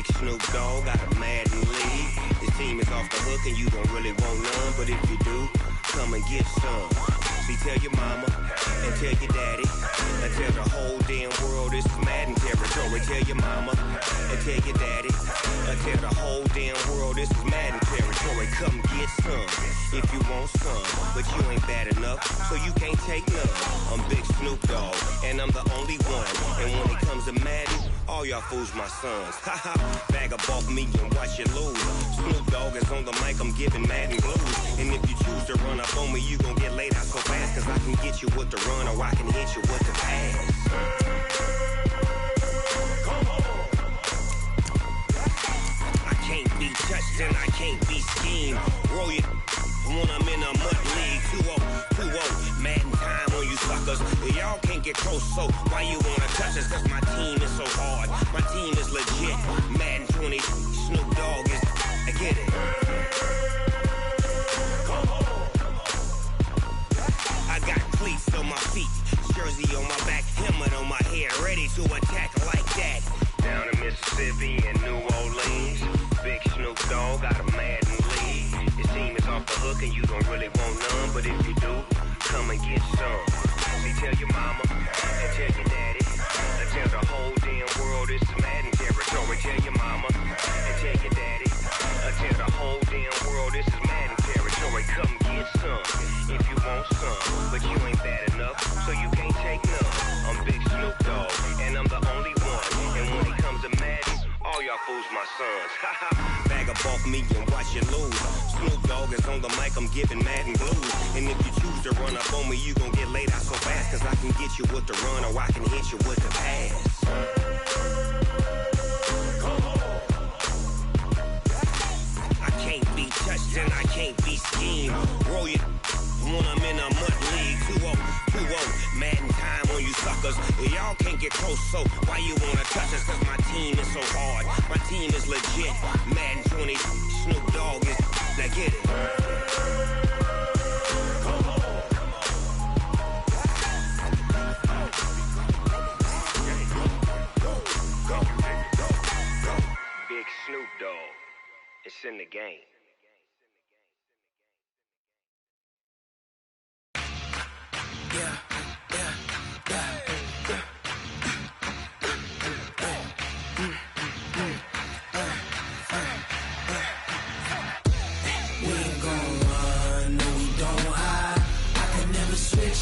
Big Snoop Dogg got a Madden league. His team is off the hook and you don't really want none, but if you do, come and get some. See, tell your mama and tell your daddy and tell the whole damn world this is Madden territory. Tell your mama and tell your daddy and tell the whole damn world this is Madden territory. Come get some if you want some, but you ain't bad enough, so you can't take none. I'm Big Snoop Dogg and I'm the only one, and when it comes to Madden, all y'all fools my sons. Haha, bag up off me and watch you lose. Snoop Dogg is on the mic, I'm giving Madden blues. And if you choose to run up on me, you gon' get laid out so fast, cause I can get you with the run or I can hit you with the pass. I can't be touched and I can't be schemed. Roll you when I'm in a mud league. 2-0, Madden time on you suckers. Y'all can't get close, so why you wanna touch us? Cause my team is so hard, my team is legit. Madden 20, Snoop Dogg is, I get it. I got cleats on my feet, jersey on my back, helmet on my head, ready to attack like that. Down in Mississippi and New Orleans, Big Snoop Dogg got a Madden league. His team is off the hook and you don't really want none, but if you do, come and get some. See, tell your mama and tell your daddy and tell the whole damn world this is Madden territory. Tell your mama and tell your daddy and tell the whole damn world this is Madden territory. Come get some if you want some, but you ain't bad enough, so you can't take none. I'm Big Snoop Dogg and I'm the only one, and when it comes to Madden, all y'all fools my sons. Bag up off me and watch you lose. Snoop Dogg is on the mic, I'm giving Madden blues. And if you choose to run up on me, you gon' get laid out so fast, cause I can get you with the run or I can hit you with the pass. I can't be touched and I can't be schemed. Roll you when I'm in a mud league. 2-0, Madden time on you suckers. Y'all can't get close, so why you wanna touch us? Cause my team is so hard, my team is legit. Madden 20, Snoop Dogg is, now get it. Big Snoop Dogg, it's in the game.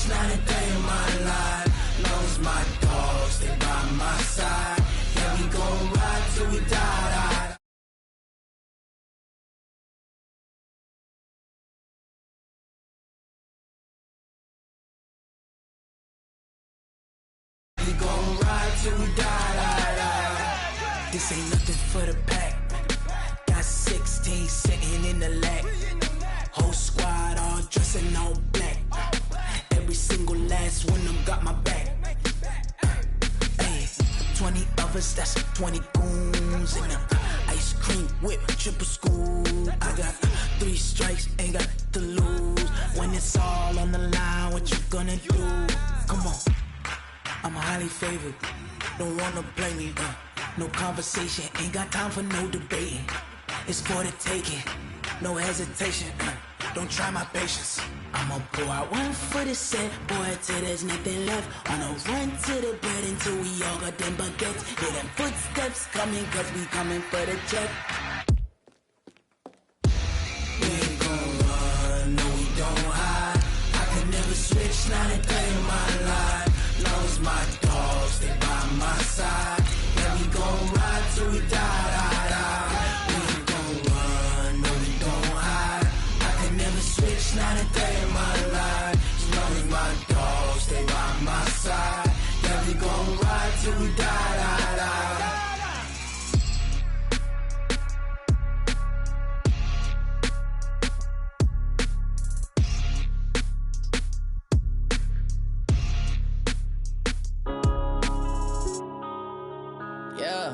Not a day in my life, long as my dogs stay by my side. Yeah, we gon' ride till we die. We gon' ride till we die. This ain't nothing for the pack. Got 16 sitting in the lap. Whole squad all dressing all black. Every single last one of them got my back. Hey, 20 of us, that's 20 goons in them. Ice cream whip, triple scoop. I got 3 strikes, ain't got to lose. When it's all on the line, what you gonna do? Come on, I'm highly favored. Don't wanna blame me, no conversation, ain't got time for no debating. It's for the taking, no hesitation. Don't try my patience. I'ma pour out one for the set, boy, till there's nothing left. On a run to the bread until we all got them baguettes. Hear them footsteps coming, cause we coming for the check. We ain't gon' run, no we don't hide. I can never switch, not a day in my life. Long as my dogs stay by my side. Yeah, we gon' ride till we die. Not a day in my life, as long as my dogs stay by my side. Yeah, we gon' ride till we die. Yeah.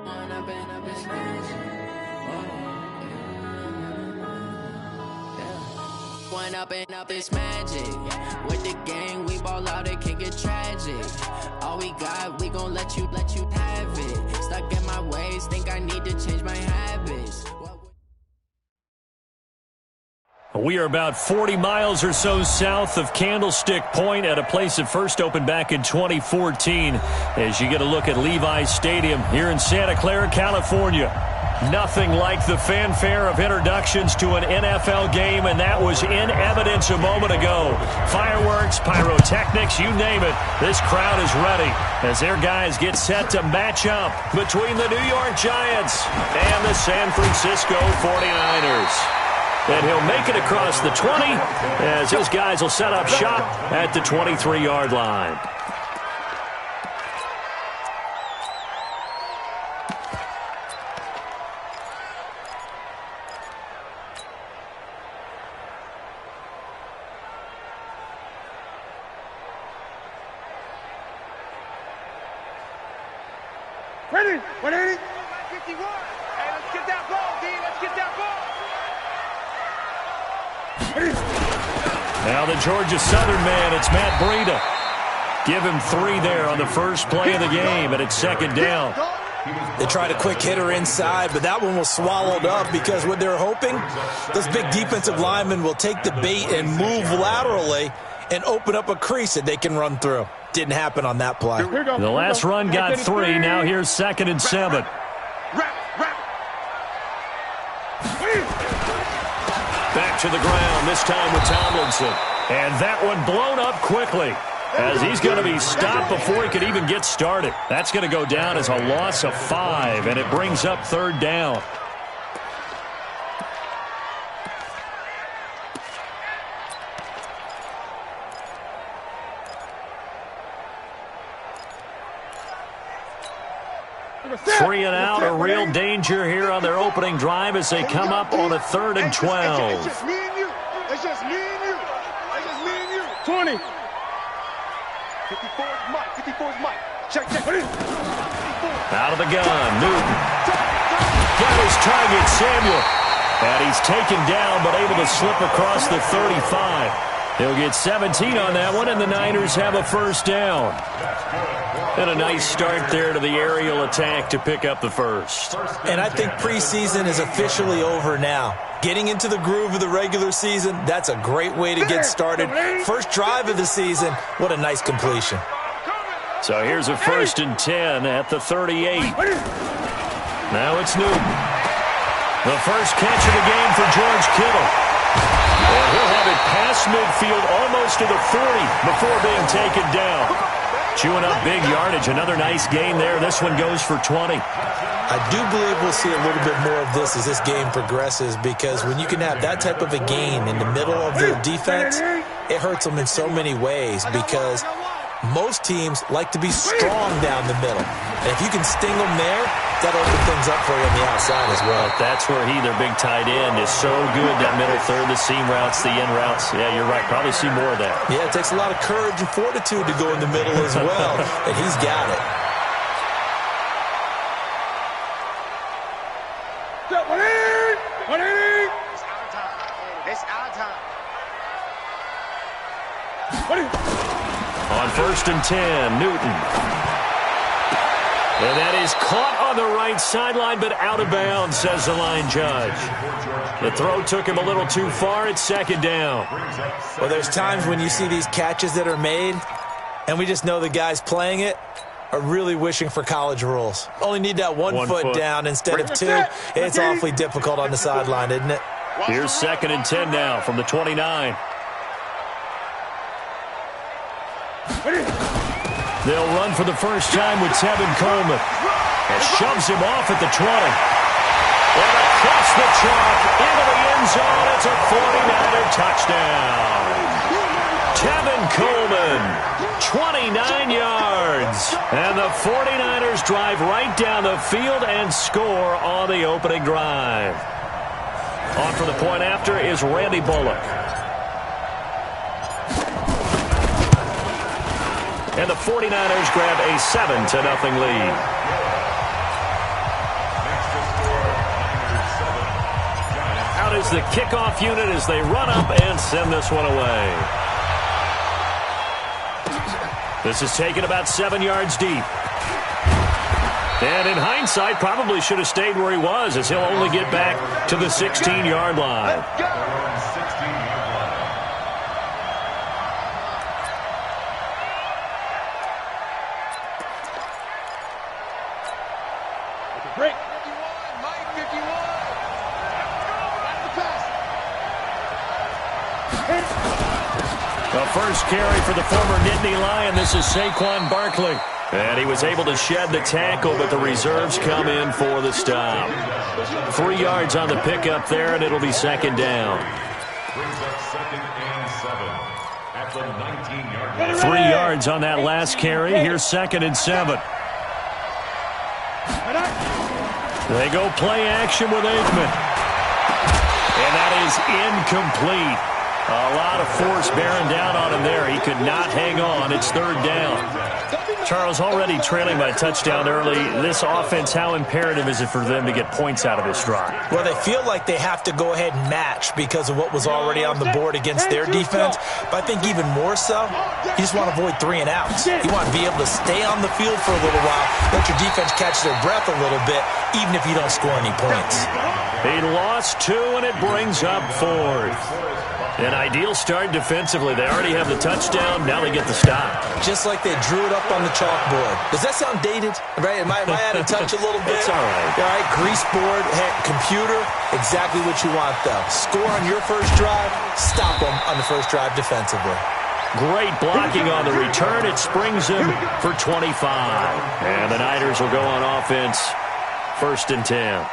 I've been One up and up, it's magic. With the gang, we ball out, it can get tragic. All we got, we gon' let you have it. Stuck ways. Think I need to change my habits. We are about 40 miles or so south of Candlestick Point at a place that first opened back in 2014 as you get a look at Levi's Stadium here in Santa Clara, California. Nothing like the fanfare of introductions to an NFL game, and that was in evidence a moment ago. Fireworks, pyrotechnics, you name it. This crowd is ready as their guys get set to match up between the New York Giants and the San Francisco 49ers. And he'll make it across the 20 as his guys will set up shop at the 23-yard line. Ready? 180? 51. Hey, let's get that ball, D. Let's get that ball. Now the Georgia Southern man, it's Matt Breida. Give him 3 there on the first play of the game, and it's second down. They tried a quick hitter inside, but that one was swallowed up because what they're hoping, those big defensive linemen will take the bait and move laterally and open up a crease that they can run through. Didn't happen on that play. The last run got 3. Now here's 2nd and 7. Back to the ground, this time with Tomlinson. And that one blown up quickly as he's going to be stopped before he could even get started. That's going to go down as a loss of 5, and it brings up 3rd down. Three and out, a real danger here on their opening drive as they come up on a 3rd and 12. It's just me and you. It's just me and you. It's just me and you. 20. 54 is Mike. 54 is Mike. Check. Out of the gun, Newton. Got his target, Samuel. And he's taken down but able to slip across the 35. He'll get 17 on that one, and the Niners have a first down. And a nice start there to the aerial attack to pick up the first. And I think preseason is officially over now. Getting into the groove of the regular season, that's a great way to get started. First drive of the season, what a nice completion. So here's a 1st and 10 at the 38. Now it's Newton. The first catch of the game for George Kittle. And he'll have it past midfield almost to the 40 before being taken down. Chewing up big yardage. Another nice gain there. This one goes for 20. I do believe we'll see a little bit more of this as this game progresses, because when you can have that type of a gain in the middle of the defense, it hurts them in so many ways, because most teams like to be strong down the middle. And if you can sting them there, that'll open things up for you on the outside as well. That's where their big tight end, is so good. That middle third, the seam routes, the in routes. Yeah, you're right. Probably see more of that. Yeah, it takes a lot of courage and fortitude to go in the middle as well, and he's got it. 180. It's our time. On 1st and 10, Newton. And that is caught on the right sideline, but out of bounds, says the line judge. The throw took him a little too far. It's 2nd down. Well, there's times when you see these catches that are made, and we just know the guys playing it are really wishing for college rules. Only need that one foot down instead of 2. It's awfully difficult on the sideline, isn't it? Here's 2nd and 10 now from the 29. They'll run for the first time with Tevin Coleman. And shoves him off at the 20. And across the chalk into the end zone. It's a 49er touchdown. Tevin Coleman, 29 yards. And the 49ers drive right down the field and score on the opening drive. On for the point after is Randy Bullock. And the 49ers grab a 7-0 lead. Out is the kickoff unit as they run up and send this one away. This is taken about 7 yards deep. And in hindsight, probably should have stayed where he was, as he'll only get back to the 16-yard line. Let's go. Break. 51, Mike 51. That's the pass. The first carry for the former Nittany Lion. This is Saquon Barkley. And he was able to shed the tackle, but the reserves come in for the stop. 3 yards on the pickup there, and it'll be second down. Brings up 2nd and 7 at the 19-yard line. 3 yards on that last carry. Here's 2nd and 7. They go play action with Aikman. And that is incomplete. A lot of force bearing down on him there. He could not hang on. It's 3rd down. Charles, already trailing by a touchdown early. This offense, how imperative is it for them to get points out of this drive? Well, they feel like they have to go ahead and match because of what was already on the board against their defense. But I think even more so, you just want to avoid 3 and outs. You want to be able to stay on the field for a little while, let your defense catch their breath a little bit, even if you don't score any points. He lost 2, and it brings up 4th. An ideal start defensively. They already have the touchdown. Now they get the stop. Just like they drew it up on the chalkboard. Does that sound dated? Right? Am I out of touch a little bit? It's all right. All right, grease board, computer, exactly what you want, though. Score on your first drive, stop them on the first drive defensively. Great blocking on the return. It springs him for 25. And the Niners will go on offense. 1st and 10.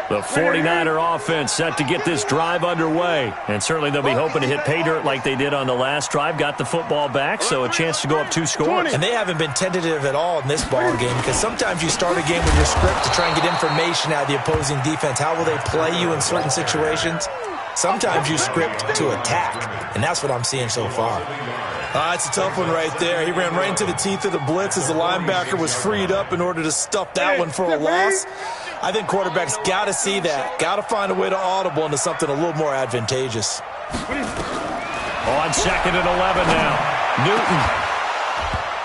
The 49er offense set to get this drive underway. And certainly they'll be hoping to hit pay dirt like they did on the last drive. Got the football back, so a chance to go up 2 scores. And they haven't been tentative at all in this ball game because sometimes you start a game with your script to try and get information out of the opposing defense. How will they play you in certain situations? Sometimes you script to attack, and that's what I'm seeing so far. It's a tough one right there. He ran right into the teeth of the blitz as the linebacker was freed up in order to stuff that one for a loss. I think quarterbacks got to see that. Got to find a way to audible into something a little more advantageous. On 2nd and 11 now. Newton.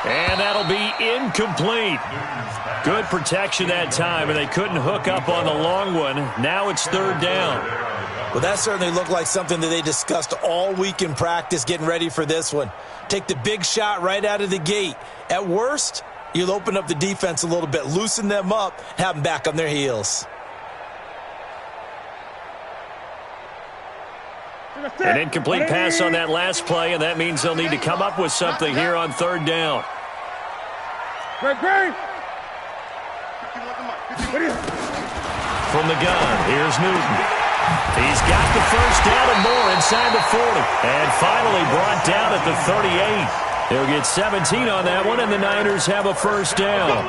And that'll be incomplete. Good protection that time, and they couldn't hook up on the long one. Now it's 3rd down. Well, that certainly looked like something that they discussed all week in practice getting ready for this one. Take the big shot right out of the gate. At worst, you'll open up the defense a little bit, loosen them up, have them back on their heels. An incomplete pass on that last play, and that means they'll need to come up with something here on 3rd down. From the gun, here's Newton. He's got the first down and more inside the 40. And finally brought down at the 38. They'll get 17 on that one, and the Niners have a first down.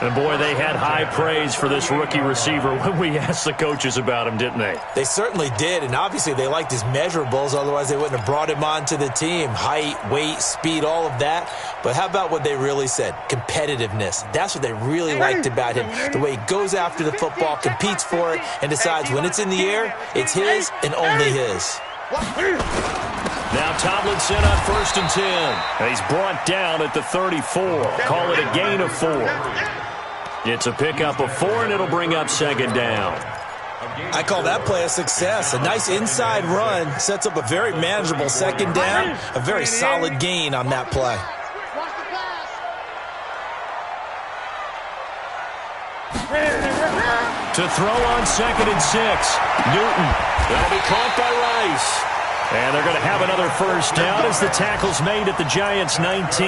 And, boy, they had high praise for this rookie receiver when we asked the coaches about him, didn't they? They certainly did, and obviously they liked his measurables. Otherwise, they wouldn't have brought him onto the team. Height, weight, speed, all of that. But how about what they really said? Competitiveness. That's what they really liked about him. The way he goes after the football, competes for it, and decides when it's in the air, it's his and only his. Now Tomlinson on 1st and 10. And he's brought down at the 34. Call it a gain of 4. It's a pickup of 4, and it'll bring up 2nd down. I call that play a success. A nice inside run sets up a very manageable 2nd down. A very solid gain on that play. To throw on 2nd and 6. Newton. That'll be caught by Rice. And they're going to have another first down as the tackle's made at the Giants' 19.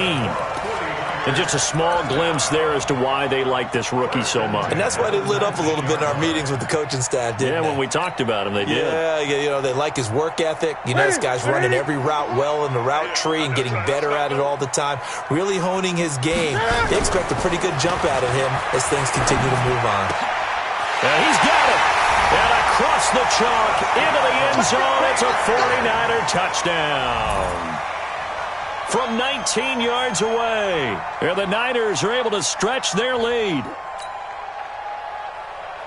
And just a small glimpse there as to why they like this rookie so much. And that's why they lit up a little bit in our meetings with the coaching staff, didn't they? When we talked about him, they did. Yeah, you know, they like his work ethic. You know, this guy's running every route well in the route tree and getting better at it all the time, really honing his game. They expect a pretty good jump out of him as things continue to move on. And he's got it. And across the chalk into the end zone. It's a 49er touchdown. From 19 yards away. And the Niners are able to stretch their lead.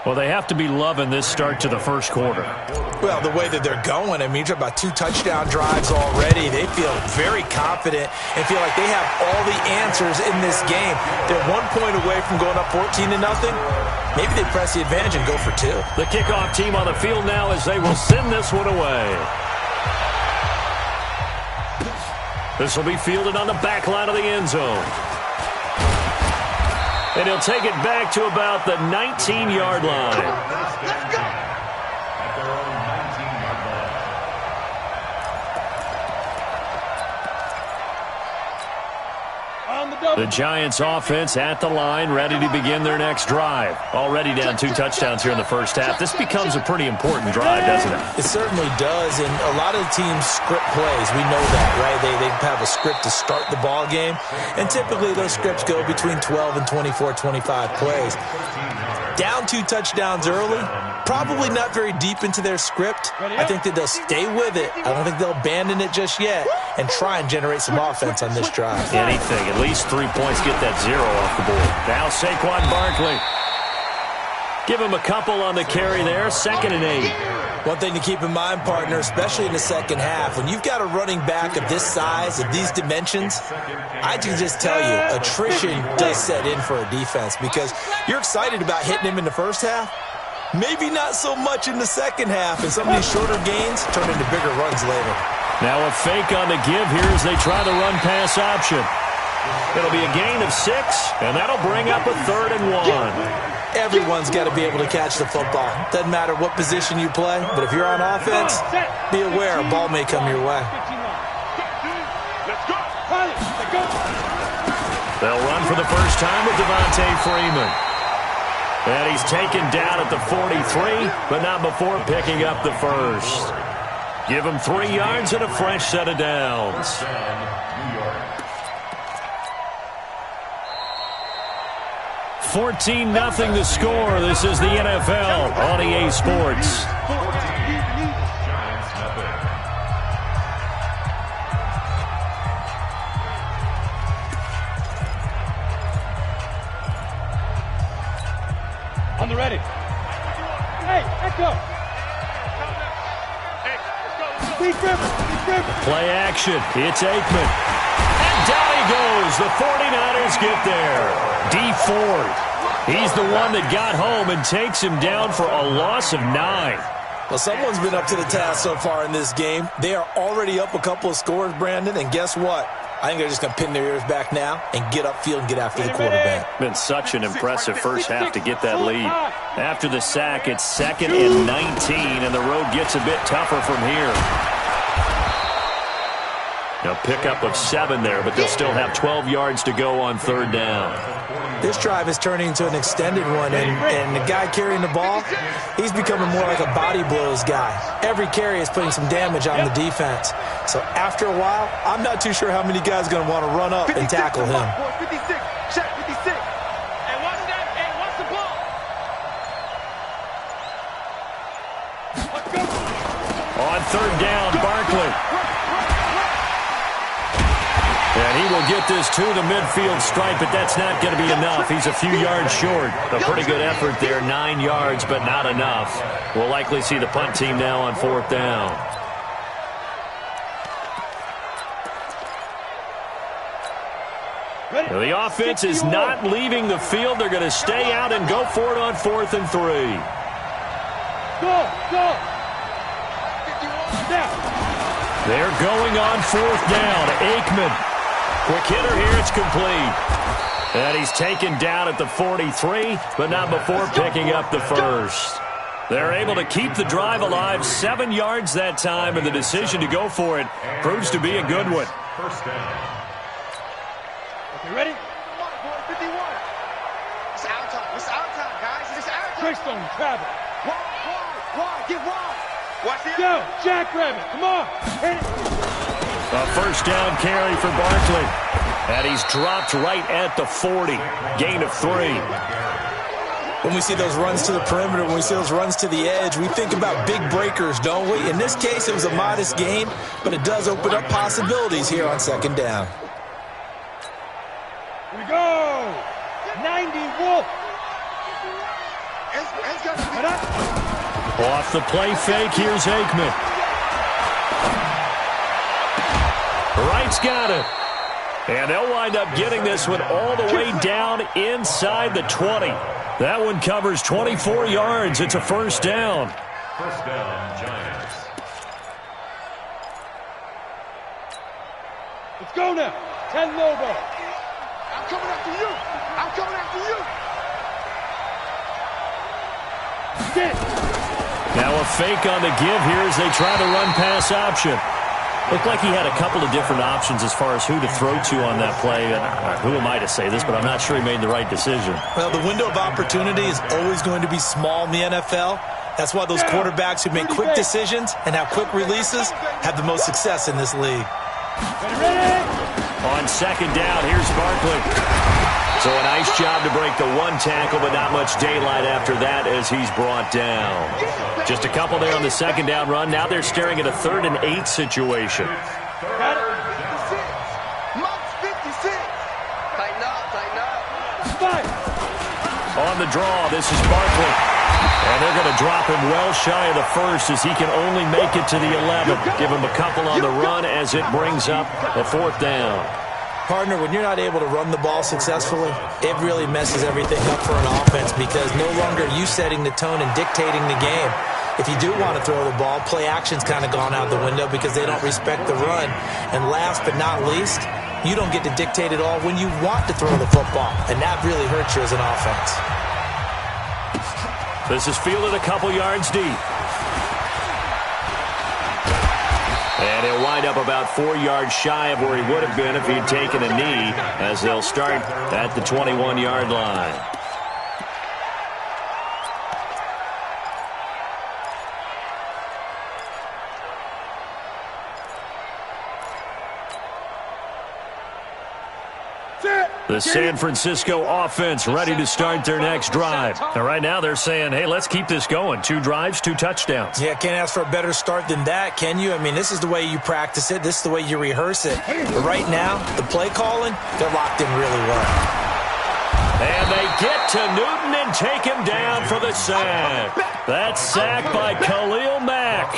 Well, they have to be loving this start to the first quarter. Well, the way that they're going, I mean, you're talking about 2 touchdown drives already. They feel very confident and feel like they have all the answers in this game. They're 1 point away from going up 14-0. Maybe they press the advantage and go for 2. The kickoff team on the field now as they will send this one away. This will be fielded on the back line of the end zone. And he'll take it back to about the 19-yard line. Let's go! At their own 19-yard line. The Giants offense at the line, ready to begin their next drive. Already down 2 touchdowns here in the first half. This becomes a pretty important drive, doesn't it? It certainly does, and a lot of the teams script plays. We know that, right? They have a script to start the ball game, and typically those scripts go between 12 and 24, 25 plays. Down 2 touchdowns early, probably not very deep into their script. I think that they'll stay with it. I don't think they'll abandon it just yet and try and generate some offense on this drive. Anything, at least 3 points, get that 0 off the board. Now Saquon Barkley. Give him a couple on the carry there, 2nd and 8. One thing to keep in mind, partner, especially in the second half, when you've got a running back of this size, of these dimensions, I can just tell you, attrition does set in for a defense because you're excited about hitting him in the first half. Maybe not so much in the second half, and some of these shorter gains turn into bigger runs later. Now a fake on the give here as they try the run-pass option. It'll be a gain of 6, and that'll bring up a 3rd and 1. Everyone's got to be able to catch the football. Doesn't matter what position you play, but if you're on offense, be aware a ball may come your way. They'll run for the first time with Devontae Freeman. And he's taken down at the 43, but not before picking up the first. Give him 3 yards and a fresh set of downs. 14-0 the score. This is the NFL on EA Sports. On the ready. Hey, echo. Deep river. Play action. It's Aikman. And down he goes. The 49ers get there. D Ford. He's the one that got home and takes him down for a loss of 9. Well, someone's been up to the task so far in this game. They are already up a couple of scores, Brandon, and guess what? I think they're just going to pin their ears back now and get upfield and get after the quarterback. Been such an impressive first half to get that lead. After the sack, it's 2nd and 19, and the road gets a bit tougher from here. A pickup of 7 there, but they'll still have 12 yards to go on 3rd down. This drive is turning into an extended one, and the guy carrying the ball, he's becoming more like a body blows guy. Every carry is putting some damage on the defense. So after a while, I'm not too sure how many guys are going to want to run up and tackle him. 56, check 56. Hey, watch that. Hey, watch the ball. Let's go. On 3rd down, Barkley. And he will get this to the midfield stripe, but that's not going to be enough. He's a few yards short. A pretty good effort there, 9 yards, but not enough. We'll likely see the punt team now on 4th down. Now, the offense is not leaving the field. They're going to stay out and go for it on 4th and 3. Go. They're going on 4th down. Aikman. Quick hitter here, it's complete. And he's taken down at the 43, but not before picking up the first. They're able to keep the drive alive, 7 yards that time, and the decision to go for it proves to be a good one. First down. Okay, ready? 51. It's our time, guys. It's our time. Tricks on travel. Wide, get wide. Watch this. Go, Jackrabbit, come on. Hit it. A first down carry for Barkley. And he's dropped right at the 40. Gain of 3. When we see those runs to the perimeter, when we see those runs to the edge, we think about big breakers, don't we? In this case, it was a modest gain, but it does open up possibilities here on 2nd down. Here we go. 90 Wolf. It's gonna be. Off the play fake, here's Aikman. Wright's got it. And they'll wind up getting this one all the way down inside the 20. That one covers 24 yards. It's a first down. First down, Giants. Let's go now. 10 Lobo. I'm coming after you. I'm coming after you. Get it. Now a fake on the give here as they try to run pass option. Looked like he had a couple of different options as far as who to throw to on that play. Who am I to say this, but I'm not sure he made the right decision. Well, the window of opportunity is always going to be small in the NFL. That's why those quarterbacks who make quick decisions and have quick releases have the most success in this league. On second down, here's Barkley. So a nice job to break the one tackle, but not much daylight after that as he's brought down. Just a couple there on the second down run. Now they're staring at a 3rd and 8 situation. Got it. 56. Max 56. Tighten up, tighten up. Five. On the draw, this is Barkley. And they're going to drop him well shy of the first as he can only make it to the 11. Give him a couple on the run as it brings up a 4th down. Partner, when you're not able to run the ball successfully, it really messes everything up for an offense because no longer are you setting the tone and dictating the game. If you do want to throw the ball, play action's kind of gone out the window because they don't respect the run. And last but not least, you don't get to dictate it all when you want to throw the football. And that really hurts you as an offense. This is fielded a couple yards deep. And he'll wind up about 4 yards shy of where he would have been if he'd taken a knee as they'll start at the 21-yard line. The San Francisco offense ready to start their next drive. And right now they're saying, hey, let's keep this going. 2 drives, 2 touchdowns. Yeah, can't ask for a better start than that, can you? I mean, this is the way you practice it. This is the way you rehearse it. But right now, the play calling, they're locked in really well. And they get to Newton and take him down for the sack. That's sacked by Khalil Mack.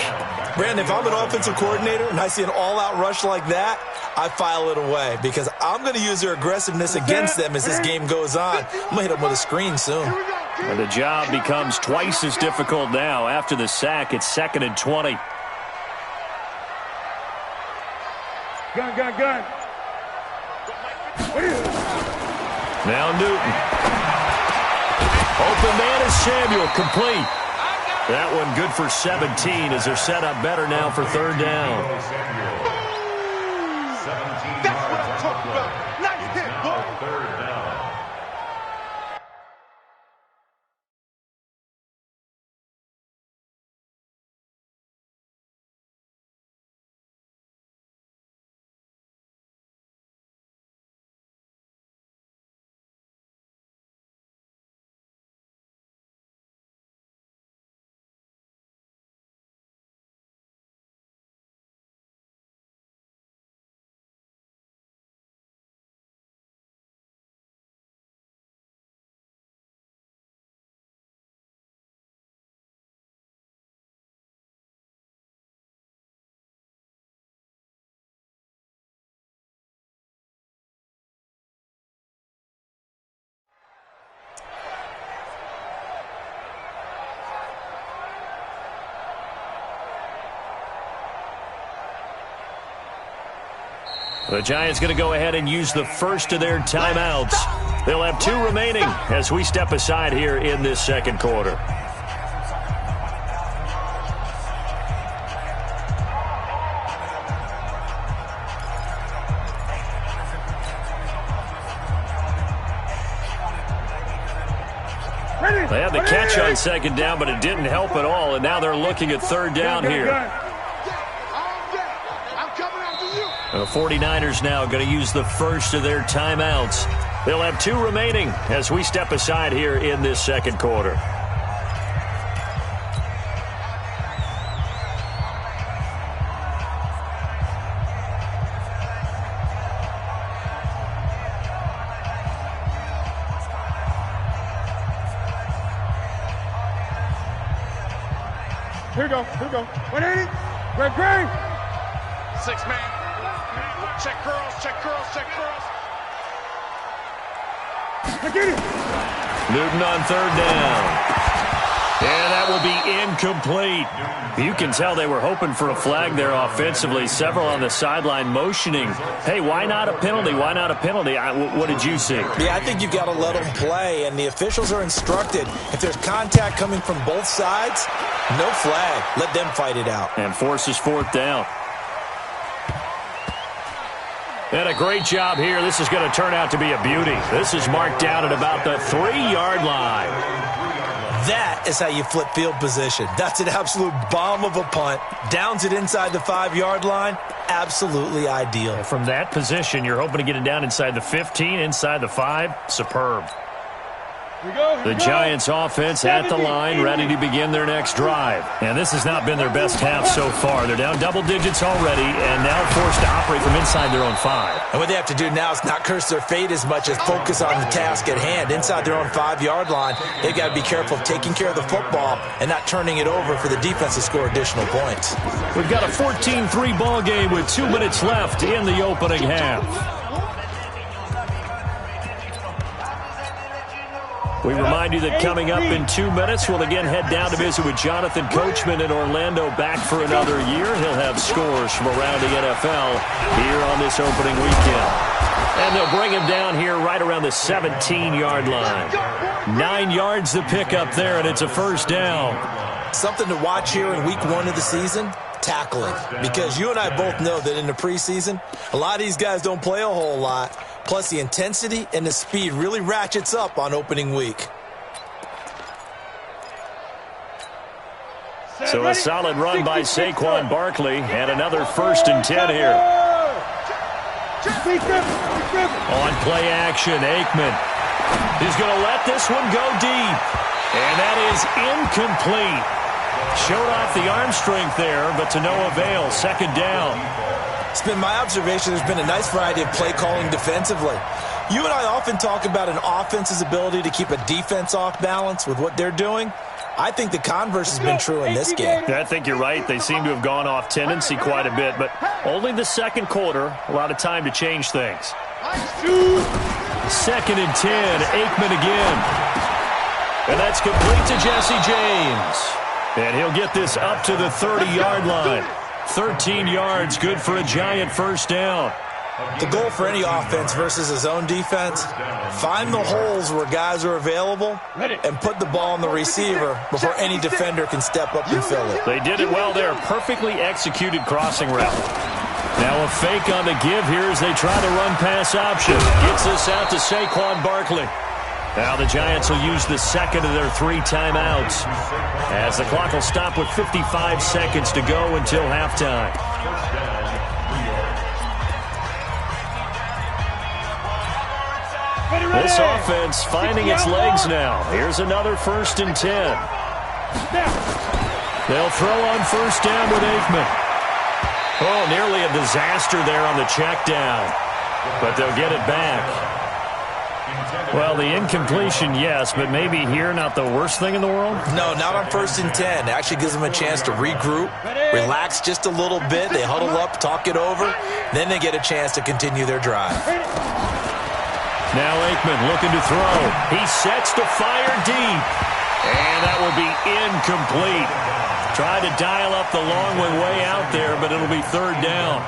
Brandon, if I'm an offensive coordinator and I see an all-out rush like that, I file it away because I'm going to use their aggressiveness against them as this game goes on. I'm going to hit them with a screen soon. And the job becomes twice as difficult now. After the sack, it's 2nd and 20. Gun. Now Newton. Open man is Samuel, complete. That one good for 17 as they're set up better now for 3rd down. That's what I'm talking about. Nice hit, boy. 3rd down. The Giants going to go ahead and use the first of their timeouts. They'll have 2 remaining as we step aside here in this 2nd quarter. They had the catch on 2nd down, but it didn't help at all, and now they're looking at 3rd down here. The 49ers now going to use the first of their timeouts. They'll have 2 remaining as we step aside here in this 2nd quarter. Here we go. 180. Great. 6-man. Check girls. I get it. Newton on third down. And that will be incomplete. You can tell they were hoping for a flag there offensively. Several on the sideline motioning. Hey, why not a penalty? What did you see? Yeah, I think you've got to let them play, and the officials are instructed. If there's contact coming from both sides, no flag. Let them fight it out. And forces fourth down. And a great job here. This is going to turn out to be a beauty. This is marked down at about the 3-yard line. That is how you flip field position. That's an absolute bomb of a punt. Downs it inside the 5-yard line. Absolutely ideal. And from that position, you're hoping to get it down inside the 15, inside the 5. Superb. The Giants offense at the line, ready to begin their next drive. And this has not been their best half so far. They're down double digits already and now forced to operate from inside their own 5. And what they have to do now is not curse their fate as much as focus on the task at hand. Inside their own 5-yard line, they've got to be careful of taking care of the football and not turning it over for the defense to score additional points. We've got a 14-3 ball game with 2 minutes left in the opening half. We remind you that coming up in 2 minutes, we'll again head down to visit with Jonathan Coachman in Orlando, back for another year. He'll have scores from around the NFL here on this opening weekend. And they'll bring him down here right around the 17-yard line. 9 yards to pick up there, and it's a first down. Something to watch here in week 1 of the season, tackling. Because you and I both know that in the preseason, a lot of these guys don't play a whole lot. Plus, the intensity and the speed really ratchets up on opening week. So a solid run by Saquon Barkley, and another 1st and 10 here. On play action, Aikman. He's going to let this one go deep. And that is incomplete. Showed off the arm strength there, but to no avail. 2nd down. It's been my observation there's been a nice variety of play calling defensively. You and I often talk about an offense's ability to keep a defense off balance with what they're doing. I think the converse has been true in this game. I think you're right. They seem to have gone off tendency quite a bit, but only the 2nd quarter, a lot of time to change things. 2nd and 10, Aikman again. And that's complete to Jesse James. And he'll get this up to the 30-yard line. 13 yards, good for a Giant first down. The goal for any offense versus his own defense, find the holes where guys are available and put the ball on the receiver before any defender can step up and fill it. They did it well there. Perfectly executed crossing route. Now a fake on the give here as they try to run pass option. Gets this out to Saquon Barkley. Now the Giants will use the 2nd of their 3 timeouts as the clock will stop with 55 seconds to go until halftime. This offense finding its legs now. Here's another 1st and 10. They'll throw on 1st down with Aikman. Oh, nearly a disaster there on the check down, but they'll get it back. Well, the incompletion, yes, but maybe here not the worst thing in the world? No, not on 1st and 10. It actually gives them a chance to regroup, relax just a little bit. They huddle up, talk it over. Then they get a chance to continue their drive. Now Aikman looking to throw. He sets to fire deep. And that will be incomplete. Try to dial up the long one way out there, but it'll be 3rd down.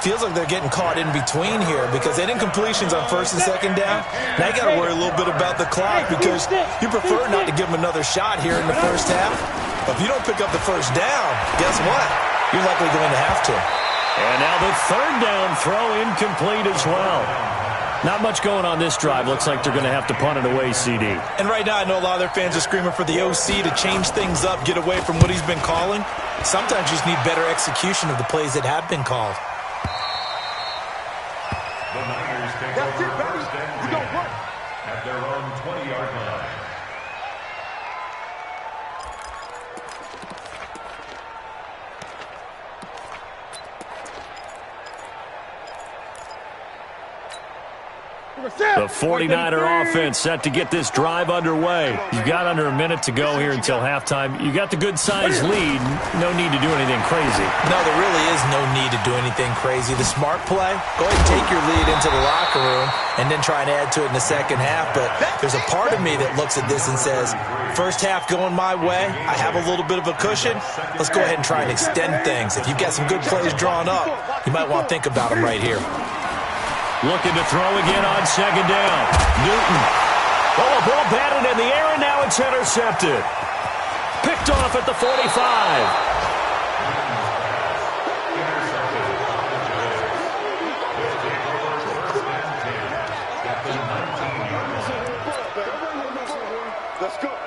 Feels like they're getting caught in between here because they had incompletions on 1st and 2nd down. Now you got to worry a little bit about the clock because you prefer not to give them another shot here in the first half. But if you don't pick up the 1st down, guess what? You're likely going to have to. And now the 3rd down throw incomplete as well. Not much going on this drive. Looks like they're going to have to punt it away, CD. And right now I know a lot of their fans are screaming for the OC to change things up, get away from what he's been calling. Sometimes you just need better execution of the plays that have been called. The Niners take over 1st and 10 at their own 20-yard line. The 49er offense set to get this drive underway. You've got under a minute to go here until halftime. You got the good-sized lead. No need to do anything crazy. No, there really is no need to do anything crazy. The smart play, go ahead and take your lead into the locker room and then try and add to it in the second half. But there's a part of me that looks at this and says, first half going my way, I have a little bit of a cushion. Let's go ahead and try and extend things. If you've got some good plays drawn up, you might want to think about them right here. Looking to throw again on second down. Newton. Oh, a ball batted in the air, and now it's intercepted. Picked off at the 45.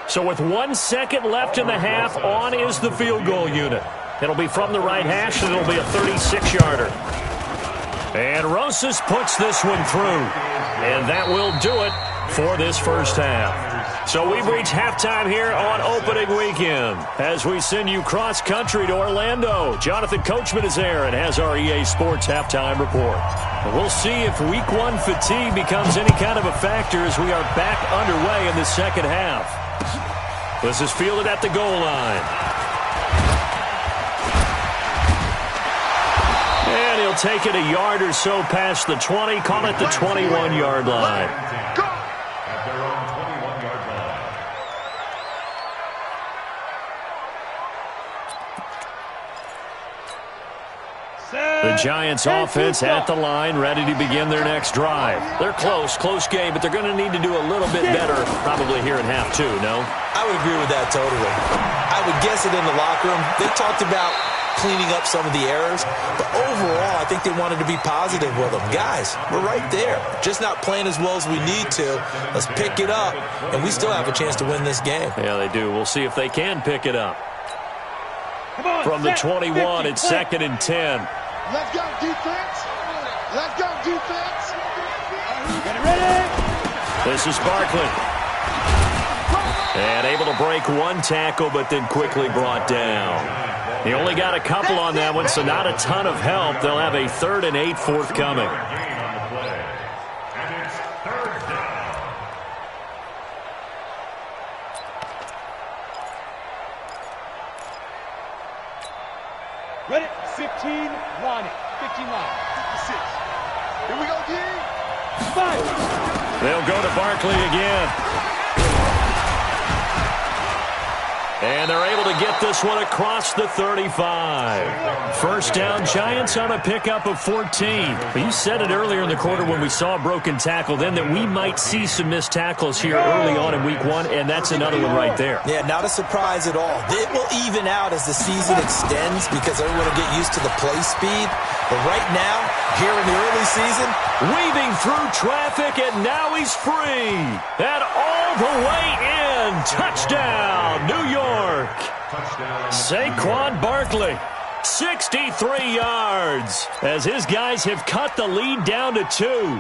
So with 1 second left in the half, on is the field goal unit. It'll be from the right hash, and it'll be a 36-yarder. And Rosas puts this one through. And that will do it for this first half. So we've reached halftime here on opening weekend as we send you cross-country to Orlando. Jonathan Coachman is there and has our EA Sports halftime report. And we'll see if Week 1 fatigue becomes any kind of a factor as we are back underway in the second half. This is fielded at the goal line. And he'll take it a yard or so past the 20, call it the 21-yard line. At their own 21-yard line. The Giants offense at the line, ready to begin their next drive. They're close game, but they're going to need to do a little bit better probably here in half two, no? I would agree with that totally. I would guess it in the locker room. They talked about cleaning up some of the errors, but overall, I think they wanted to be positive with them. Guys, we're right there. Just not playing as well as we need to. Let's pick it up, and we still have a chance to win this game. Yeah, they do. We'll see if they can pick it up. From the 21, it's 2nd and 10. Let's go, defense. Let's go, defense. Get it ready. This is Barkley. And able to break one tackle, but then quickly brought down. He only got a couple on that one, so not a ton of help. They'll have a 3rd and 8 forthcoming. And it's 3rd down. Ready? 15, line it. 15 line. 56. Here we go, D. Five. They'll go to Barkley again. And they're able to get this one across the 35. First down, Giants on a pickup of 14. But you said it earlier in the quarter when we saw a broken tackle then that we might see some missed tackles here early on in Week 1, and that's another one right there. Yeah, not a surprise at all. It will even out as the season extends because everyone will get used to the play speed. But right now, here in the early season, weaving through traffic, and now he's free. And all the way in. Touchdown, New York. Touchdown. Saquon Barkley, 63 yards, as his guys have cut the lead down to 2.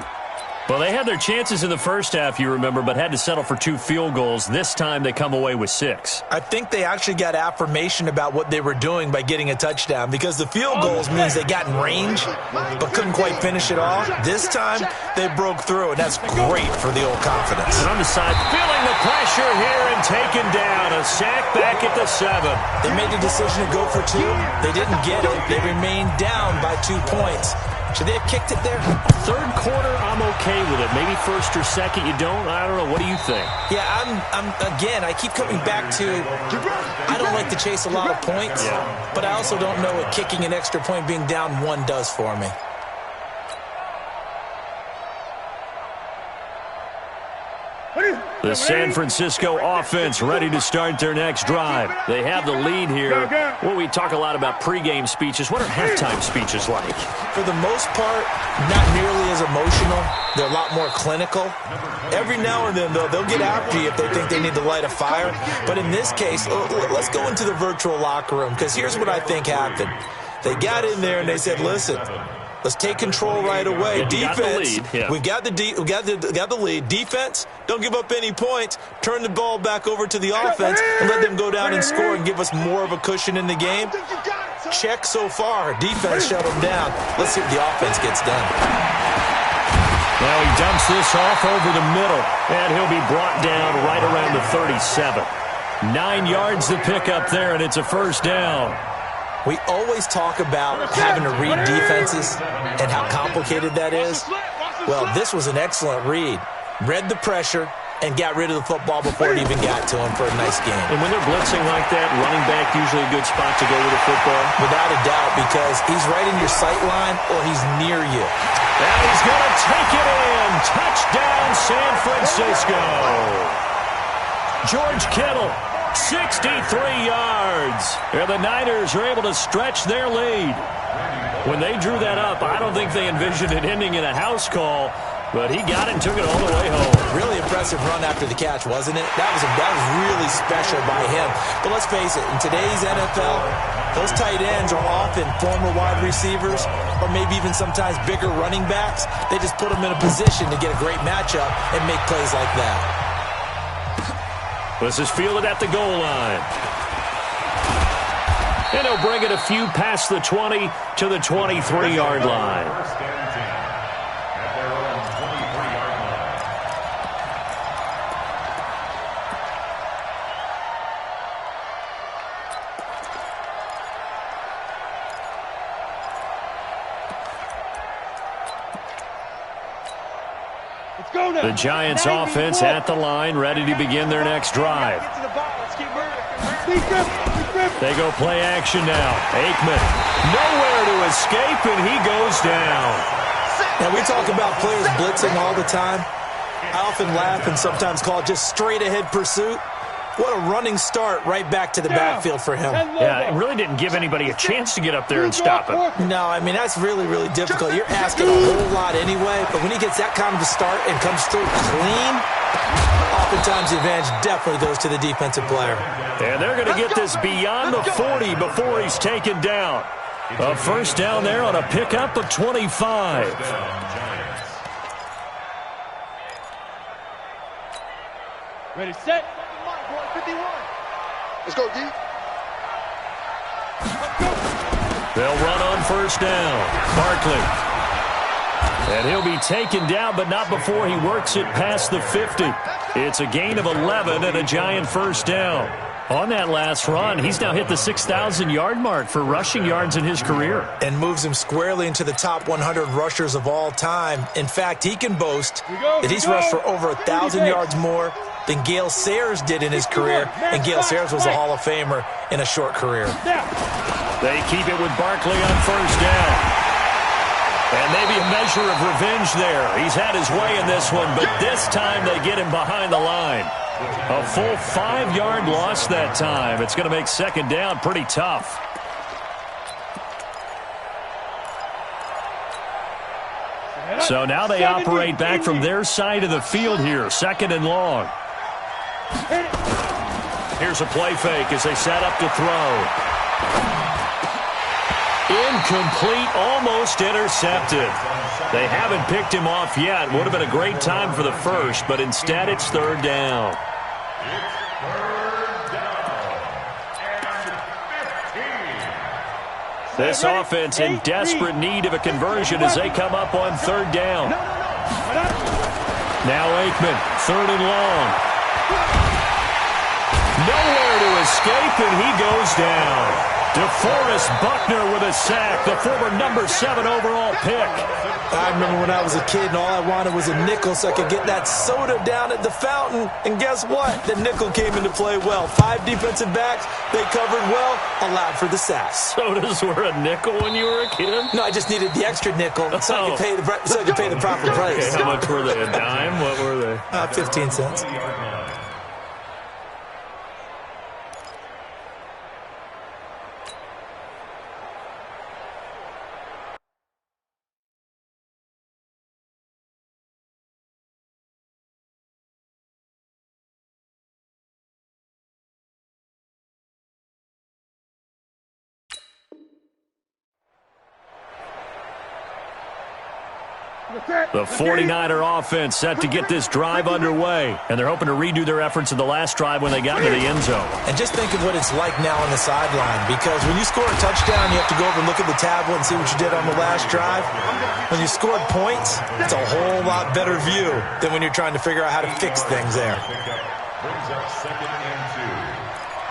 Well, they had their chances in the first half, you remember, but had to settle for 2 field goals. This time they come away with 6. I think they actually got affirmation about what they were doing by getting a touchdown because the field goals means they got in range but couldn't quite finish it off. This time they broke through, and that's great for the old confidence. And on the side, feeling the pressure here and taken down. A sack back at the 7. They made the decision to go for 2. They didn't get it. They remained down by 2 points. Should they have kicked it there? Third quarter, I'm okay with it. Maybe first or second, you don't? I don't know. What do you think? Yeah, again, I keep coming back to I don't like to chase a lot of points, but I also don't know what kicking an extra point being down 1 does for me. The San Francisco offense ready to start their next drive. They have the lead here. Well, we talk a lot about pregame speeches. What are halftime speeches like? For the most part, not nearly as emotional. They're a lot more clinical. Every now and then, though, they'll get after you if they think they need to light a fire. But in this case, let's go into the virtual locker room, because here's what I think happened. They got in there and they said, listen, let's take control right away. Defense, we got the lead. Defense, don't give up any points. Turn the ball back over to the offense and let them go down and score and give us more of a cushion in the game. Check so far. Defense shut them down. Let's see what the offense gets done. Now he dumps this off over the middle, and he'll be brought down right around the 37. 9 yards to pick up there, and it's a first down. We always talk about having to read defenses and how complicated that is. Well, this was an excellent read. Read the pressure and got rid of the football before it even got to him for a nice game. And when they're blitzing like that, running back usually a good spot to go with the football? Without a doubt, because he's right in your sight line or he's near you. And he's going to take it in. Touchdown, San Francisco. George Kittle, 63 yards. And the Niners are able to stretch their lead. When they drew that up, I don't think they envisioned it ending in a house call, but he got it and took it all the way home. Really impressive run after the catch, wasn't it? That was really special by him. But let's face it, in today's NFL, those tight ends are often former wide receivers or maybe even sometimes bigger running backs. They just put them in a position to get a great matchup and make plays like that. This is fielded at the goal line. And he'll bring it a few past the 20 to the 23-yard line. The Giants offense at the line, ready to begin their next drive. They go play action now. Aikman, nowhere to escape, and he goes down. Now, we talk about players blitzing all the time. I often laugh and sometimes call it just straight-ahead pursuit. What a running start right back to the backfield for him. Yeah, it really didn't give anybody a chance to get up there and stop him. No, I mean, that's really difficult. You're asking a whole lot anyway, but when he gets that kind of a start and comes through clean, oftentimes the advantage definitely goes to the defensive player. And they're going to get this beyond the 40 before he's taken down. A first down there on a pickup of 25. Ready, set. 51. Let's go, D. They'll run on first down. Barkley. And he'll be taken down, but not before he works it past the 50. It's a gain of 11 and a Giant first down. On that last run, he's now hit the 6,000-yard mark for rushing yards in his career. And moves him squarely into the top 100 rushers of all time. In fact, he can boast that he's rushed for over 1,000 yards more than Gale Sayers did in his career. And Gale Sayers was a Hall of Famer in a short career. They keep it with Barkley on first down. And maybe a measure of revenge there. He's had his way in this one, but this time they get him behind the line. A full 5-yard loss that time. It's going to make second down pretty tough. So now they operate back from their side of the field here. Second and long. Here's a play fake as they set up to throw. Incomplete, almost intercepted. They haven't picked him off yet. Would have been a great time for the first, but instead it's third down. This offense in desperate need of a conversion as they come up on third down. Now Aikman, third and long. Nowhere to escape, and he goes down. DeForest Buckner with a sack, the former number 7 overall pick. I remember when I was a kid and all I wanted was a nickel so I could get that soda down at the fountain. And guess what? The nickel came into play well. 5 defensive backs, they covered well, allowed for the sack. Sodas were a nickel when you were a kid? No, I just needed the extra nickel so I could pay the proper price. Okay, how much were they? A dime? What were they? 15 cents. The 49er offense set to get this drive underway, and they're hoping to redo their efforts in the last drive when they got to the end zone. And just think of what it's like now on the sideline, because when you score a touchdown, you have to go over and look at the tablet and see what you did on the last drive. When you scored points, it's a whole lot better view than when you're trying to figure out how to fix things there. Brings up 2nd and 2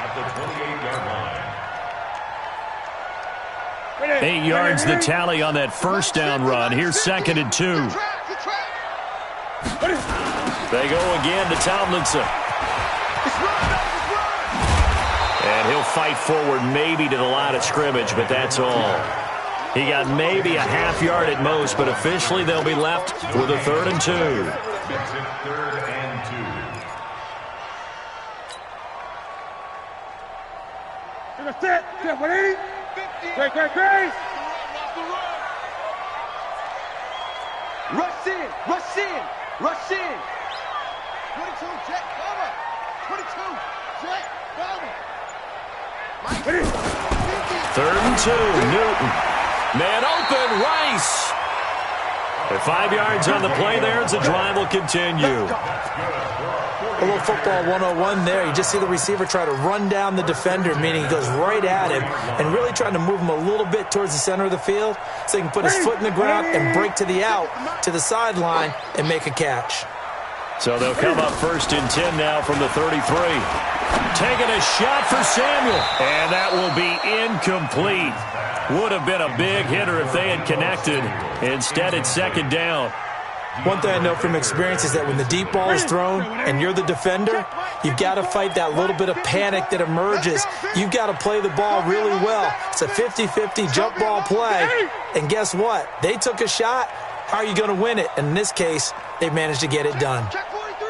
at the 28-yard line. 8 yards the tally on that first down run. Here's 2nd and 2. They go again to Tomlinson. And he'll fight forward maybe to the line of scrimmage, but that's all. He got maybe a half yard at most, but officially they'll be left with a 3rd and 2. Makes it 3rd and 2. Set, 180. Great. Rush in. 22, jet, cover. 22, jet, cover. 3rd and 2, Newton. Man open, Rice. At 5 yards on the play there, as the drive will continue. A little football 101 there. You just see the receiver try to run down the defender, meaning he goes right at him and really trying to move him a little bit towards the center of the field so he can put his foot in the ground and break to the out, to the sideline, and make a catch. So they'll come up 1st and 10 now from the 33. Taking a shot for Samuel, and that will be incomplete. Would have been a big hitter if they had connected. Instead, it's 2nd down. One thing I know from experience is that when the deep ball is thrown and you're the defender, you've got to fight that little bit of panic that emerges. You've got to play the ball really well. It's a 50-50 jump ball play. And guess what? They took a shot. How are you going to win it? And in this case, they managed to get it done. Check 43.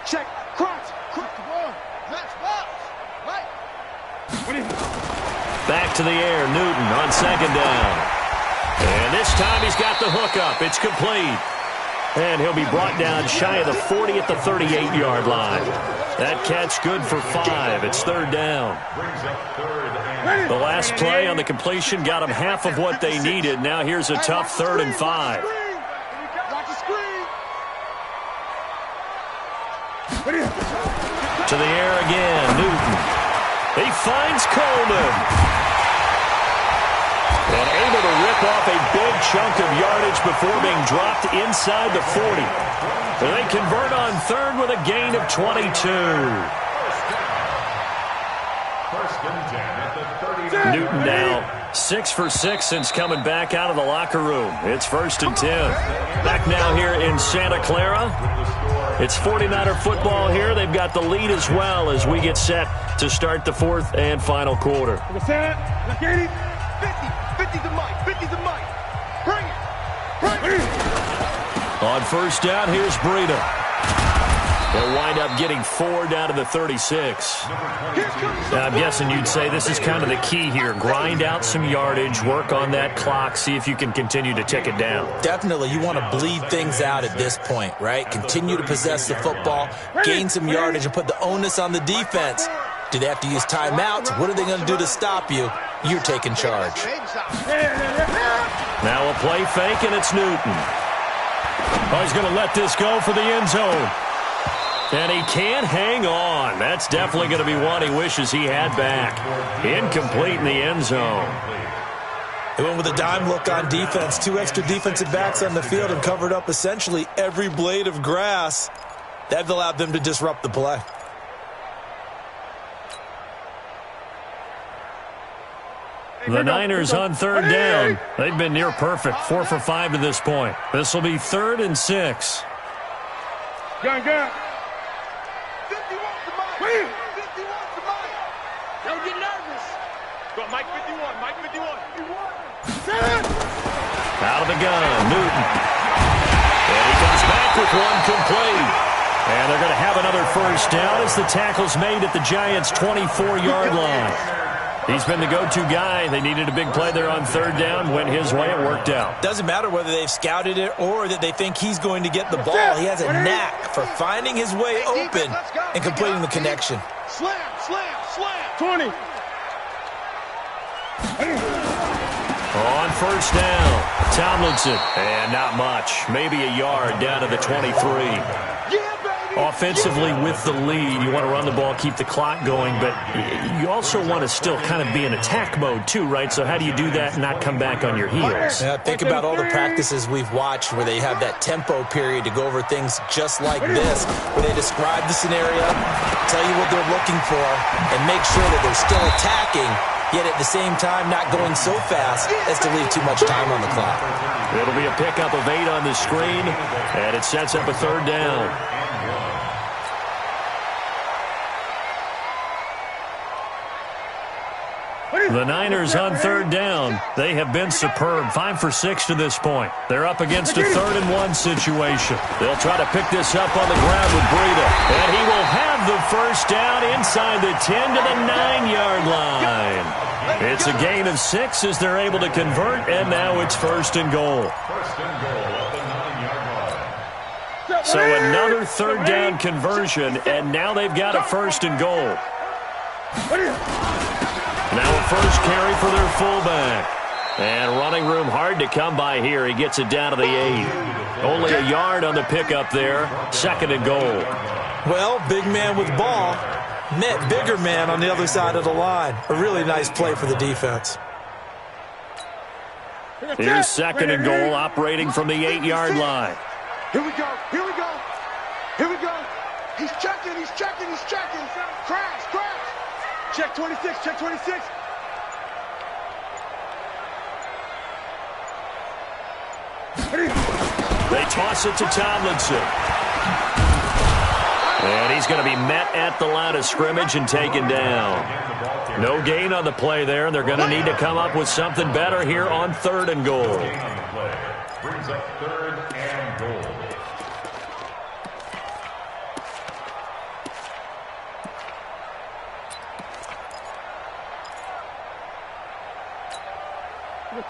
Check. Crunch the ball. Let's box. Right. Back to the air, Newton on 2nd down. And this time he's got the hook up. It's complete. And he'll be brought down shy of the 40 at the 38-yard line. That catch good for 5. It's 3rd down. The last play on the completion got them half of what they needed. Now here's a tough 3rd and 5. To the air again, Newton. He finds Coleman. And able to rip off a big chunk of yardage before being dropped inside the 40. So they convert on 3rd with a gain of 22. 1st and 10 at the 30. Newton now 6 for 6 since coming back out of the locker room. It's 1st and 10. Back now here in Santa Clara. It's 49er football here. They've got the lead as well as we get set to start the 4th and final quarter. 50 to Mike. Bring it. On 1st down, here's Breida. They'll wind up getting 4 down to the 36. Now, I'm guessing you'd say this is kind of the key here. Grind out some yardage, work on that clock, see if you can continue to tick it down. Definitely, you want to bleed things out at this point, right? Continue to possess the football, gain some yardage, and put the onus on the defense. Do they have to use timeouts? What are they going to do to stop you? You're taking charge. Now a play fake, and it's Newton. Oh, he's going to let this go for the end zone. And he can't hang on. That's definitely going to be one he wishes he had back. Incomplete in the end zone. They went with a dime look on defense. 2 extra defensive backs on the field and covered up essentially every blade of grass. That allowed them to disrupt the play. The Niners on 3rd down. They've been near perfect. 4 for 5 to this point. This will be 3rd and 6. Gun. 50 wants the mic. 50 wants the mic. Don't get nervous. Go, Mike 51. Mike 51. Out of the gun, Newton. And he comes back with one complete. And they're going to have another 1st down as the tackle's made at the Giants' 24-yard line. He's been the go-to guy. They needed a big play there on 3rd down. Went his way. It worked out. Doesn't matter whether they've scouted it or that they think he's going to get the ball. He has a knack for finding his way open and completing the connection. Slam. 20. On 1st down, Tomlinson. And not much. Maybe a yard down to the 23. Offensively with the lead, you want to run the ball, keep the clock going, but you also want to still kind of be in attack mode too, right? So how do you do that and not come back on your heels? Yeah, think about all the practices we've watched where they have that tempo period to go over things just like this, where they describe the scenario, tell you what they're looking for, and make sure that they're still attacking, yet at the same time not going so fast as to leave too much time on the clock. It'll be a pickup of 8 on the screen, and it sets up a 3rd down. The Niners on 3rd down. They have been superb. 5 for 6 to this point. They're up against a 3rd and 1 situation. They'll try to pick this up on the ground with Breida. And he will have the 1st down inside the 10 to the 9-yard line. It's a gain of 6 as they're able to convert, and now it's 1st and goal. So another 3rd down conversion, and now they've got a 1st and goal. Now a 1st carry for their fullback. And running room hard to come by here. He gets it down to the 8. Only a yard on the pickup there. 2nd and goal. Well, big man with ball met bigger man on the other side of the line. A really nice play for the defense. Here's 2nd and goal, operating from the 8-yard line. Here we go. Here we go. Here we go. He's checking. He's checking. He's checking. Crash. Crash. Check 26, check 26. They toss it to Tomlinson. And he's going to be met at the line of scrimmage and taken down. No gain on the play there, and they're going to need to come up with something better here on 3rd and goal. Brings up 3rd and goal.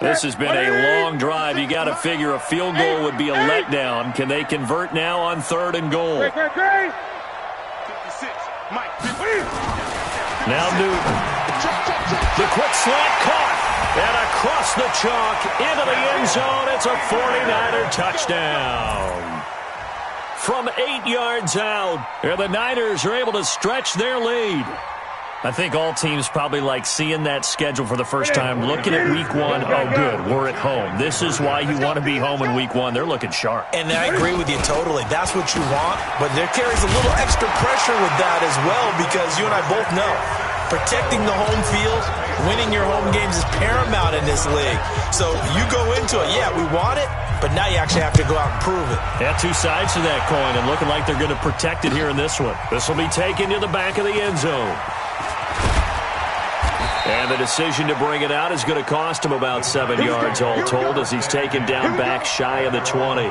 This has been a long drive. You got to figure a field goal would be a letdown. Can they convert now on 3rd and goal? 56, Mike. Now Newton. The quick slant caught. And across the chalk into the end zone. It's a 49er touchdown. From 8 yards out. And the Niners are able to stretch their lead. I think all teams probably like seeing that schedule for the first time, looking at week 1. Oh, good, we're at home. This is why you want to be home in week 1. They're looking sharp. And I agree with you totally. That's what you want, but there carries a little extra pressure with that as well, because you and I both know protecting the home field, winning your home games is paramount in this league. So you go into it, yeah, we want it, but now you actually have to go out and prove it. Yeah, 2 sides to that coin, and looking like they're going to protect it here in this one. This will be taken to the back of the end zone. And the decision to bring it out is going to cost him about 7 yards all told, as he's taken down back shy of the 20.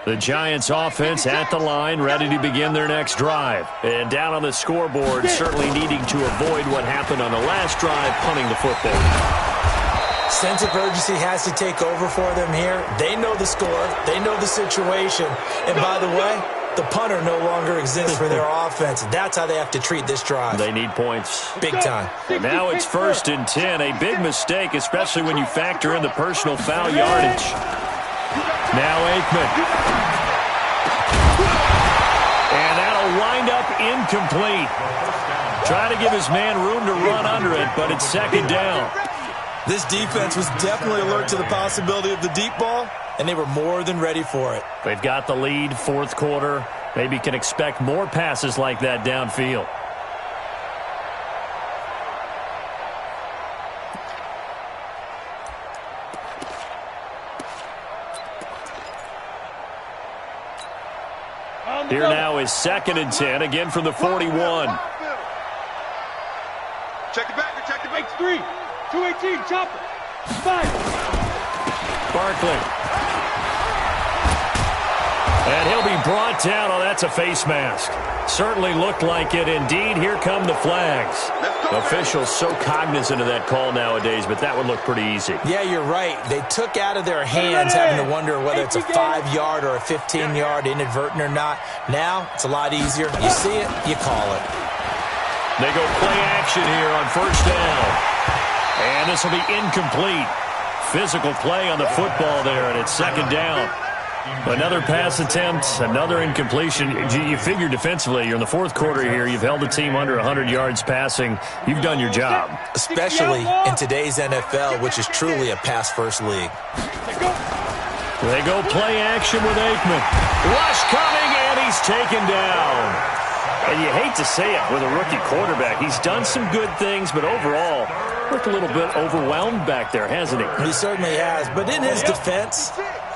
The Giants offense at the line, ready to begin their next drive. And down on the scoreboard, certainly needing to avoid what happened on the last drive, punting the football. Sense of urgency has to take over for them here. They know the score. They know the situation. And by the way, the punter no longer exists for their offense. That's how they have to treat this drive. They need points. Big time. And now it's 1st and 10. A big mistake, especially when you factor in the personal foul yardage. Now Aikman. And that'll wind up incomplete. Trying to give his man room to run under it, but it's 2nd down. This defense was definitely alert to the possibility of the deep ball, and they were more than ready for it. They've got the lead, 4th quarter. Maybe can expect more passes like that downfield. Here now is 2nd and 10, again from the 41. Check the back, check the back. 3. 218, chopper. 5. Barkley. And he'll be brought down. Oh, that's a face mask. Certainly looked like it. Indeed, here come the flags. Officials so cognizant of that call nowadays, but that would look pretty easy. Yeah, you're right. They took out of their hands having to wonder whether it's a 5-yard or a 15-yard inadvertent or not. Now, it's a lot easier. You see it, you call it. They go play action here on first down. And this will be incomplete. Physical play on the football there, and it's second down. Another pass attempt, another incompletion. You figure defensively, you're in the fourth quarter here. You've held the team under 100 yards passing. You've done your job. Especially in today's NFL, which is truly a pass-first league. They go play action with Aikman. Rush coming, and he's taken down. And you hate to say it with a rookie quarterback. He's done some good things, but overall, looked a little bit overwhelmed back there, hasn't he? He certainly has. But in his defense,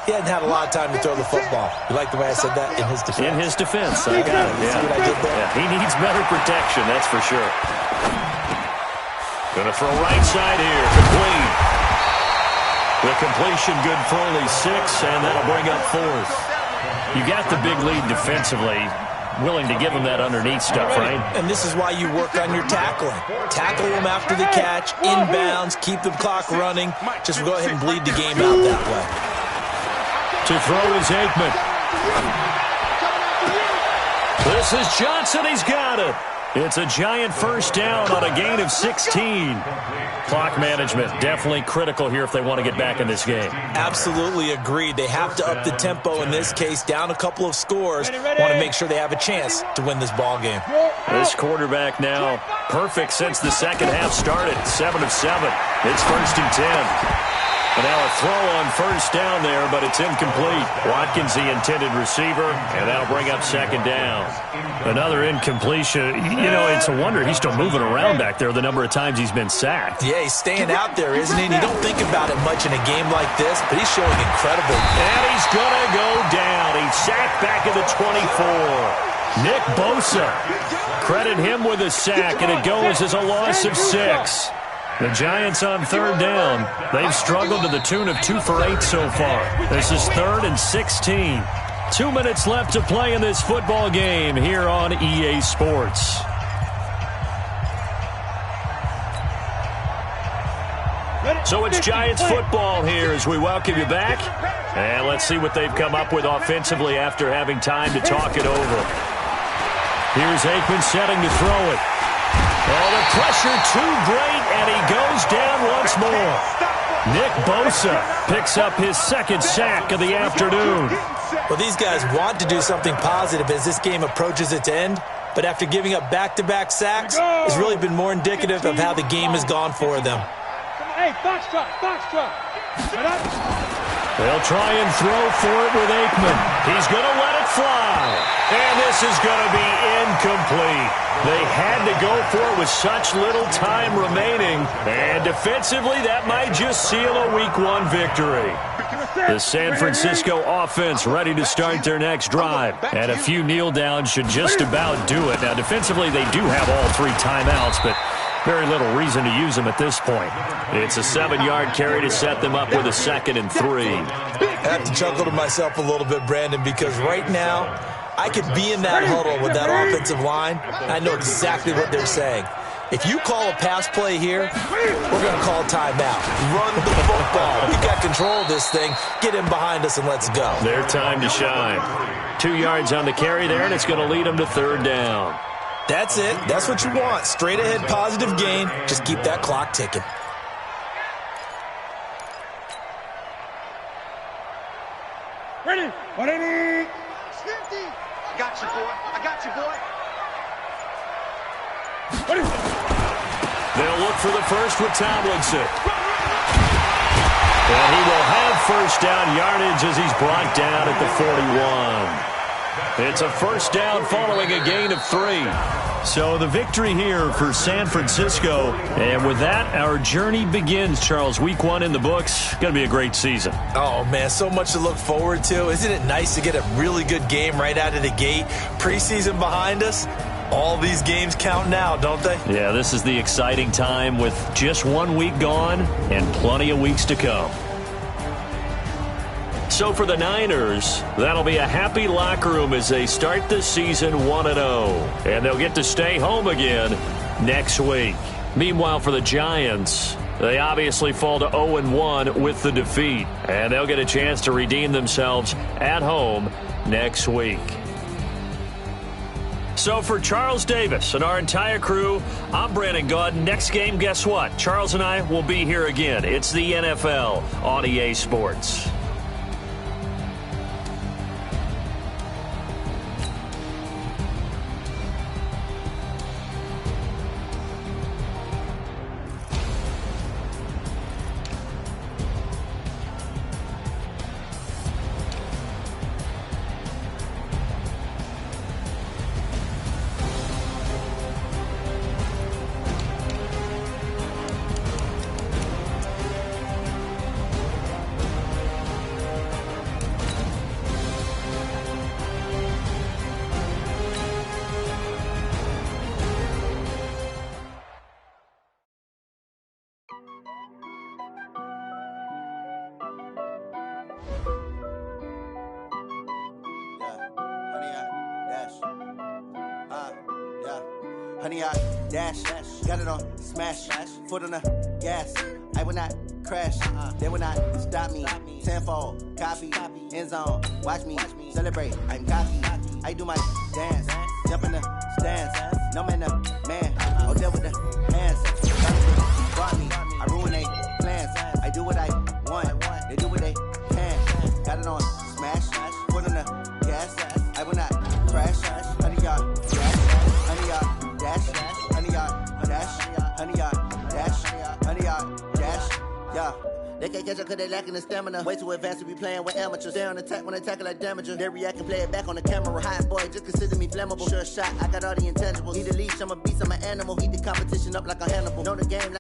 he hadn't had a lot of time to throw the football. You like the way I said that? In his defense. In his defense. I got it. Yeah. See what I did there? Yeah, he needs better protection, that's for sure. Going to throw right side here. Complete. The completion good for only 6, and that'll bring up 4th. You got the big lead defensively. Willing to give them that underneath stuff, right? And this is why you work on your tackling. Tackle them after the catch, inbounds, keep the clock running. Just go ahead and bleed the game out that way. To throw is Aikman. This is Johnson. He's got it. It's a giant first down on a gain of 16. Clock management definitely critical here if they want to get back in this game. Absolutely agreed. They have to up the tempo in this case, down a couple of scores. Want to make sure they have a chance to win this ball game. This quarterback now perfect since the second half started. 7 of 7. It's 1st and 10. And now a throw on first down there, but it's incomplete. Watkins, the intended receiver, and that'll bring up second down. Another incompletion. You know, it's a wonder he's still moving around back there the number of times he's been sacked. Yeah, he's staying out there, isn't he? And you don't think about it much in a game like this, but he's showing incredible. And he's going to go down. He's sacked back at the 24. Nick Bosa. Credit him with a sack, and it goes as a loss of 6. The Giants on third down. They've struggled to the tune of 2 for 8 so far. This is 3rd and 16. 2 minutes left to play in this football game here on EA Sports. So it's Giants football here as we welcome you back. And let's see what they've come up with offensively after having time to talk it over. Here's Aikman setting to throw it. Oh, the pressure too great, and he goes down once more. Nick Bosa picks up his 2nd sack of the afternoon. Well, these guys want to do something positive as this game approaches its end, but after giving up back-to-back sacks, it's really been more indicative of how the game has gone for them. Hey, foxtrot, foxtrot. They'll try and throw for it with Aikman. He's going to let it fly. And this is going to be incomplete. They had to go for it with such little time remaining. And defensively, that might just seal a Week 1 victory. The San Francisco offense ready to start their next drive. And a few kneel downs should just about do it. Now, defensively, they do have all 3 timeouts, but very little reason to use them at this point. It's a 7-yard carry to set them up with a 2nd and 3. I have to chuckle to myself a little bit, Brandon, because right now I could be in that huddle with that offensive line. I know exactly what they're saying. If you call a pass play here, we're going to call timeout. Run the football. We got control of this thing. Get in behind us and let's go. Their time to shine. 2 yards on the carry there, and it's going to lead them to third down. That's it. That's what you want. Straight ahead positive gain. Just keep that clock ticking. Ready? Ready? I got you, boy. I got you, boy. Ready? They'll look for the first with Tomlinson. And he will have first down yardage as he's brought down at the 41. It's a first down following a gain of 3. So the victory here for San Francisco. And with that, our journey begins, Charles. Week 1 in the books. Going to be a great season. Oh, man, so much to look forward to. Isn't it nice to get a really good game right out of the gate? Preseason behind us. All these games count now, don't they? Yeah, this is the exciting time with just 1 week gone and plenty of weeks to come. So for the Niners, that'll be a happy locker room as they start the season 1-0. And they'll get to stay home again next week. Meanwhile, for the Giants, they obviously fall to 0-1 with the defeat. And they'll get a chance to redeem themselves at home next week. So for Charles Davis and our entire crew, I'm Brandon Gaud. Next game, guess what? Charles and I will be here again. It's the NFL on EA Sports. Honey, I dash, got it on smash, foot on the gas. I will not crash, they will not stop me. Tenfold, copy, end zone, watch me celebrate. I'm cocky, I do my dance, jump in the stands. No man, the man, oh there with the hands. Brought me, I ruin they plans. I do what I want, they do what they can. Got it on smash, foot on the gas. I will not crash, honey, y'all dash, honey, y'all dash, honey, y'all dash, honey, y'all dash, honey, y'all dash, yeah. They can't catch up cause they lacking the stamina. Way too advanced to be playing with amateurs. They on attack when they tackle like damager. They react and play it back on the camera. Hot boy, just consider me flammable. Sure shot, I got all the intangibles. Need a leash, I'm a beast, I'm an animal. Heat the competition up like a Hannibal. Know the game like